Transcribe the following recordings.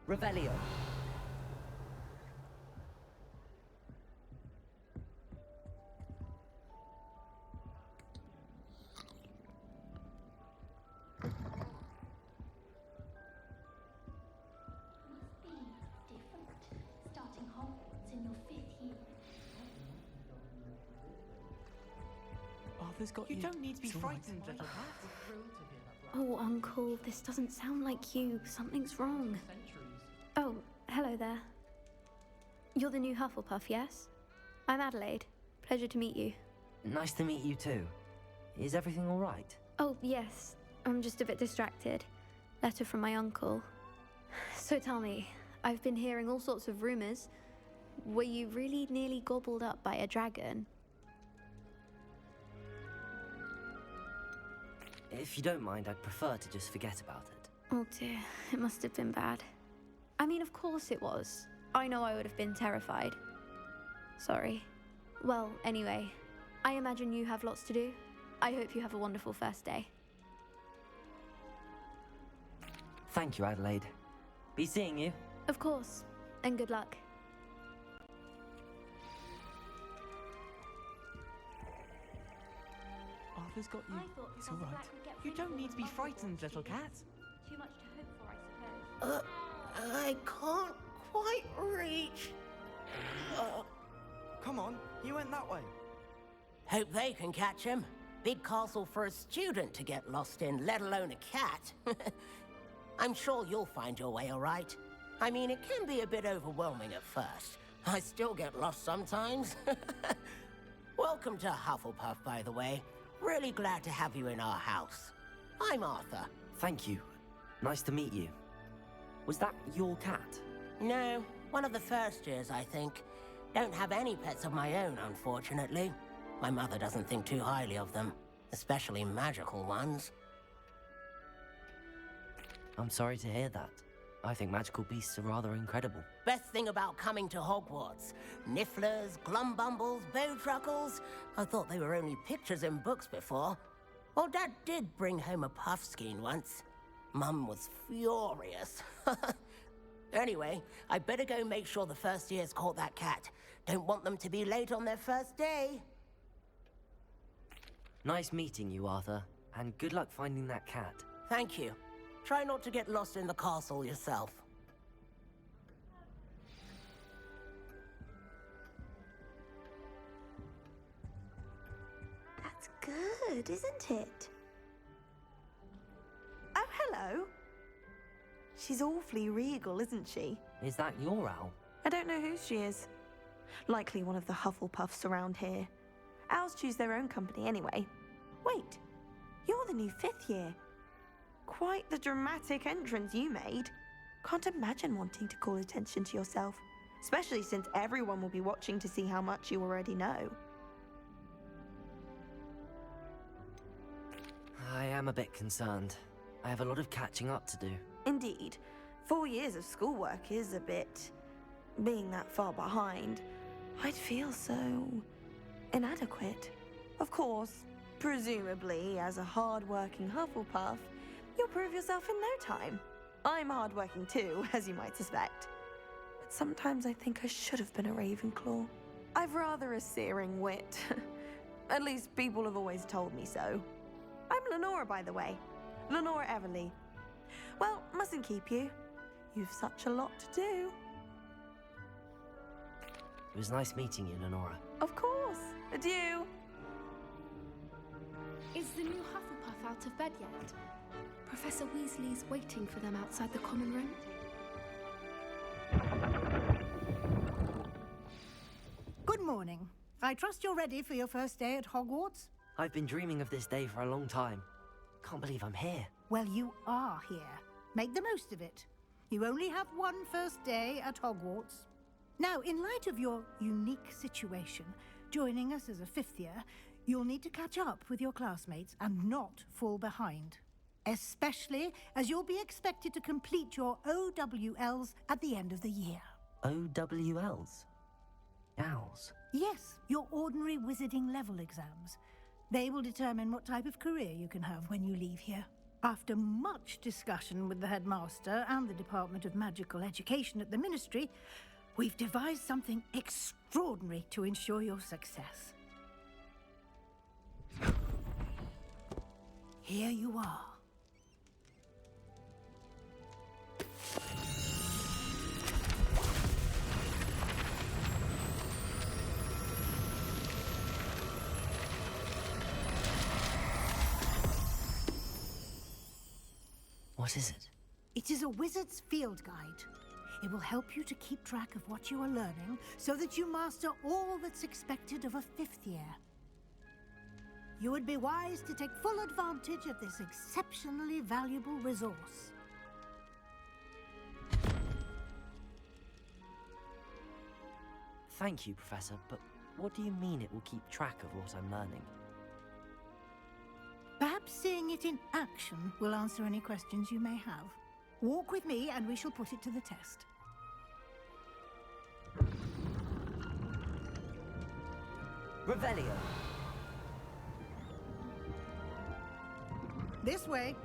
Revelio. Starting Hogwarts in your 5th year. Arthur's got you. You don't need to be It's all right. frightened, little cat. Oh, Uncle, this doesn't sound like you. Something's wrong. Oh, hello there. You're the new Hufflepuff, yes? I'm Adelaide. Pleasure to meet you. Nice to meet you too. Is everything all right? Oh, yes. I'm just a bit distracted. Letter from my uncle. So tell me, I've been hearing all sorts of rumors. Were you really nearly gobbled up by a dragon? If you don't mind, I'd prefer to just forget about it. Oh dear, it must have been bad. I mean, of course it was. I know I would have been terrified. Sorry. Well, anyway, I imagine you have lots to do. I hope you have a wonderful first day. Thank you, Adelaide. Be seeing you. Of course, and good luck. Arthur's got you. I thought It's all Professor right. Black would get You rid don't of need all to be the frightened, Hogwarts little cat. students. Too much to hope for, I suppose. I can't quite reach. Come on, he went that way. Hope they can catch him. Big castle for a student to get lost in, let alone a cat. I'm sure you'll find your way all right. I mean, it can be a bit overwhelming at first. I still get lost sometimes. Welcome to Hufflepuff, by the way. Really glad to have you in our house. I'm Arthur. Thank you. Nice to meet you. Was that your cat? No, one of the first years, I think. Don't have any pets of my own, unfortunately. My mother doesn't think too highly of them, especially magical ones. I'm sorry to hear that. I think magical beasts are rather incredible. Best thing about coming to Hogwarts. Nifflers, Glumbumbles, Bowtruckles. I thought they were only pictures in books before. Well, Dad did bring home a Puffskein once. Mum was furious. Anyway, I better go make sure the first years caught that cat. Don't want them to be late on their first day. Nice meeting you, Arthur. And good luck finding that cat. Thank you. Try not to get lost in the castle yourself. That's good, isn't it? Oh, hello. She's awfully regal, isn't she? Is that your owl? I don't know who she is. Likely one of the Hufflepuffs around here. Owls choose their own company anyway. Wait, you're the new 5th year. Quite the dramatic entrance you made. Can't imagine wanting to call attention to yourself, especially since everyone will be watching to see how much you already know. I am a bit concerned. I have a lot of catching up to do. Indeed, 4 years of schoolwork is a bit... Being that far behind, I'd feel so... inadequate. Of course, presumably, as a hard-working Hufflepuff, you'll prove yourself in no time. I'm hard-working too, as you might suspect. But sometimes I think I should have been a Ravenclaw. I've rather a searing wit. At least people have always told me so. I'm Lenora, by the way. Lenora Everly. Well, mustn't keep you. You've such a lot to do. It was nice meeting you, Lenora. Of course. Adieu. Is the new Hufflepuff out of bed yet? Professor Weasley's waiting for them outside the common room. Good morning. I trust you're ready for your first day at Hogwarts? I've been dreaming of this day for a long time. Can't believe I'm here. Well, you are here. Make the most of it. You only have one first day at Hogwarts. Now, in light of your unique situation, joining us as a 5th year, you'll need to catch up with your classmates and not fall behind. Especially as you'll be expected to complete your OWLs at the end of the year. OWLs? Owls? Yes, your ordinary wizarding level exams. They will determine what type of career you can have when you leave here. After much discussion with the headmaster and the Department of Magical Education at the Ministry, we've devised something extraordinary to ensure your success. Here you are. What is it? It is a wizard's field guide. It will help you to keep track of what you are learning so that you master all that's expected of a 5th year. You would be wise to take full advantage of this exceptionally valuable resource. Thank you, Professor, but what do you mean it will keep track of what I'm learning? Perhaps seeing it in action will answer any questions you may have. Walk with me and we shall put it to the test. Revelio. This way.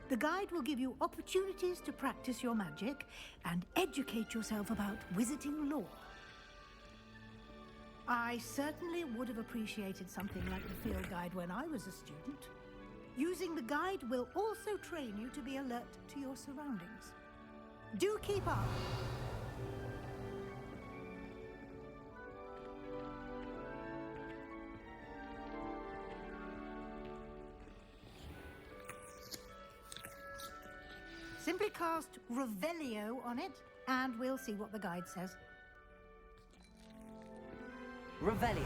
The guide will give you opportunities to practice your magic and educate yourself about wizarding lore. I certainly would have appreciated something like the field guide when I was a student. Using the guide will also train you to be alert to your surroundings. Do keep up. Simply cast Revelio on it, and we'll see what the guide says. Revelio.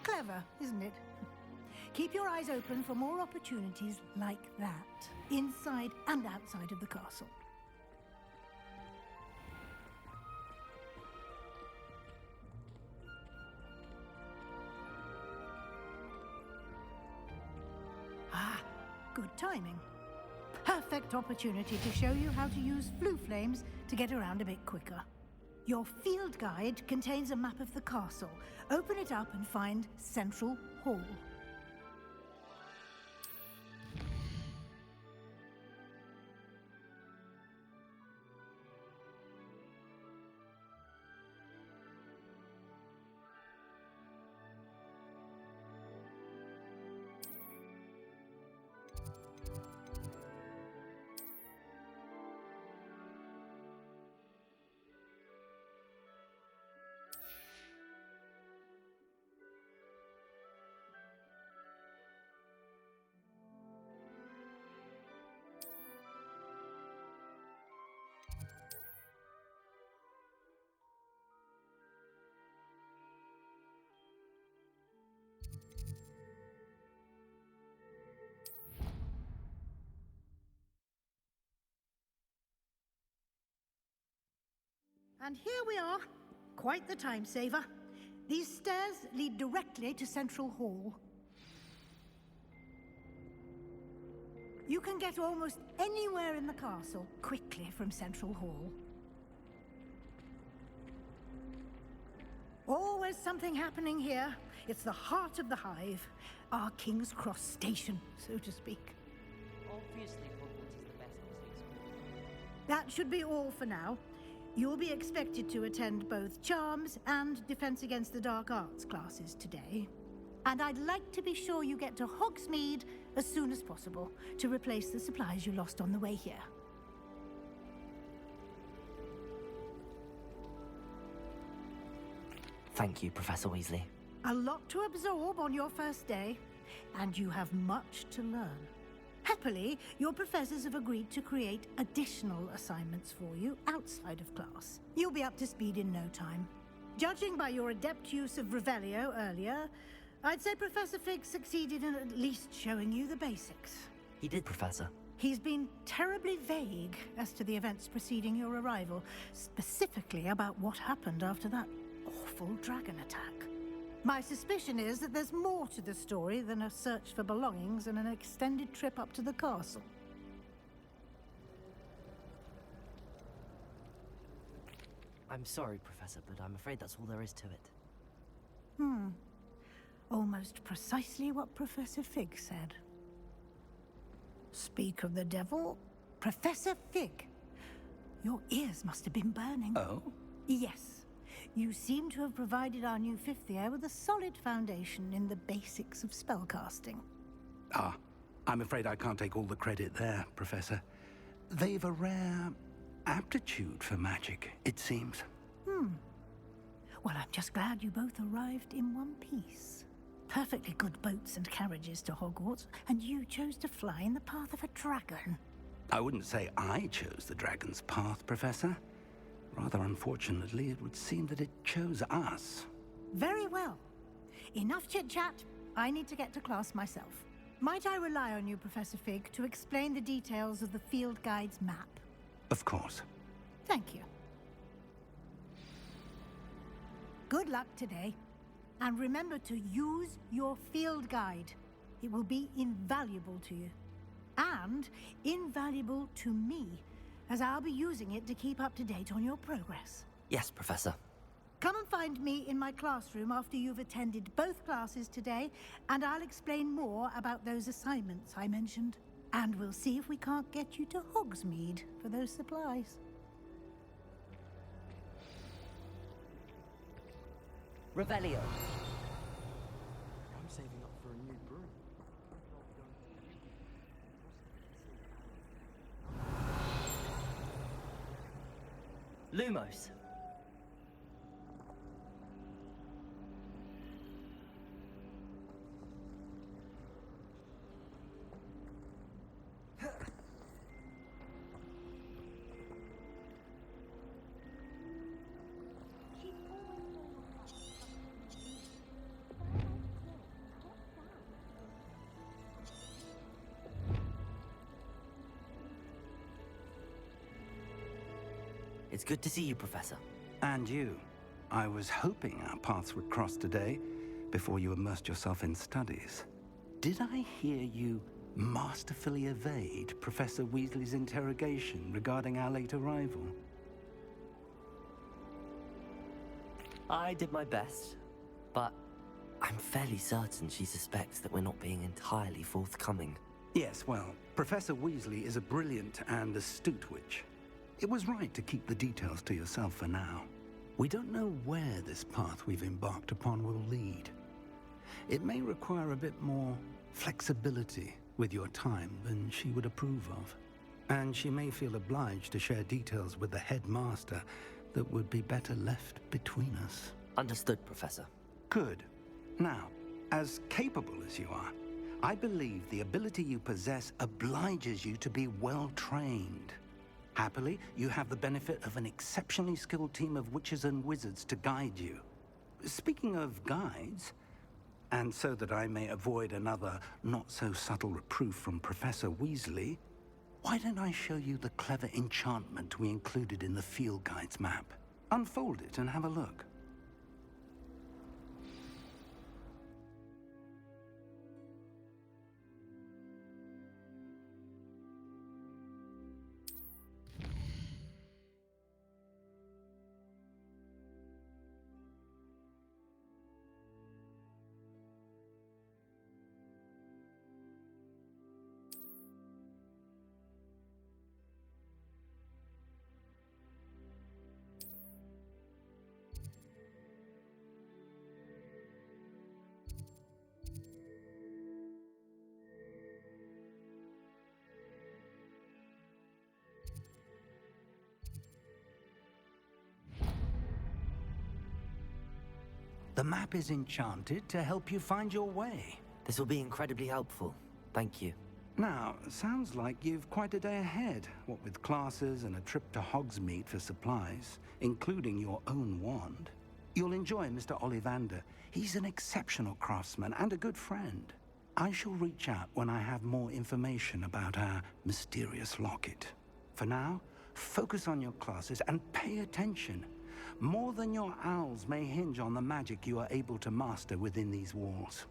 Clever, isn't it? Keep your eyes open for more opportunities like that, inside and outside of the castle. Ah, good timing. Perfect opportunity to show you how to use flue flames to get around a bit quicker. Your field guide contains a map of the castle. Open it up and find Central Hall. And here we are. Quite the time saver. These stairs lead directly to Central Hall. You can get almost anywhere in the castle quickly from Central Hall. Always something happening here. It's the heart of the hive. Our King's Cross station, so to speak. Obviously, Hogwarts is the best place to. That should be all for now. You'll be expected to attend both Charms and Defense Against the Dark Arts classes today. And I'd like to be sure you get to Hogsmeade as soon as possible to replace the supplies you lost on the way here. Thank you, Professor Weasley. A lot to absorb on your first day, and you have much to learn. Happily, your professors have agreed to create additional assignments for you outside of class. You'll be up to speed in no time. Judging by your adept use of Revelio earlier, I'd say Professor Fig succeeded in at least showing you the basics. He did, Professor. He's been terribly vague as to the events preceding your arrival, specifically about what happened after that awful dragon attack. My suspicion is that there's more to the story than a search for belongings and an extended trip up to the castle. I'm sorry, Professor, but I'm afraid that's all there is to it. Almost precisely what Professor Fig said. Speak of the devil, Professor Fig. Your ears must have been burning. Oh? Yes. You seem to have provided our new fifth year with a solid foundation in the basics of spellcasting. Ah, I'm afraid I can't take all the credit there, Professor. They've a rare aptitude for magic, it seems. Well, I'm just glad you both arrived in one piece. Perfectly good boats and carriages to Hogwarts, and you chose to fly in the path of a dragon. I wouldn't say I chose the dragon's path, Professor. Rather unfortunately, it would seem that it chose us. Very well. Enough chit-chat. I need to get to class myself. Might I rely on you, Professor Fig, to explain the details of the field guide's map? Of course. Thank you. Good luck today. And remember to use your field guide. It will be invaluable to you. And invaluable to me, as I'll be using it to keep up to date on your progress. Yes, Professor. Come and find me in my classroom after you've attended both classes today, and I'll explain more about those assignments I mentioned. And we'll see if we can't get you to Hogsmeade for those supplies. Revelio. I'm saving up for a new broom. Lumos. It's good to see you, Professor. And you. I was hoping our paths would cross today, before you immersed yourself in studies. Did I hear you masterfully evade Professor Weasley's interrogation regarding our late arrival? I did my best, but I'm fairly certain she suspects that we're not being entirely forthcoming. Yes, well, Professor Weasley is a brilliant and astute witch. It was right to keep the details to yourself for now. We don't know where this path we've embarked upon will lead. It may require a bit more flexibility with your time than she would approve of. And she may feel obliged to share details with the headmaster that would be better left between us. Understood, Professor. Good. Now, as capable as you are, I believe the ability you possess obliges you to be well trained. Happily, you have the benefit of an exceptionally skilled team of witches and wizards to guide you. Speaking of guides, and so that I may avoid another not-so-subtle reproof from Professor Weasley, why don't I show you the clever enchantment we included in the field guide's map? Unfold it and have a look. The map is enchanted to help you find your way. This will be incredibly helpful. Thank you. Now, sounds like you've quite a day ahead, what with classes and a trip to Hogsmeade for supplies, including your own wand. You'll enjoy Mr. Ollivander. He's an exceptional craftsman and a good friend. I shall reach out when I have more information about our mysterious locket. For now, focus on your classes and pay attention. More than your owls may hinge on the magic you are able to master within these walls.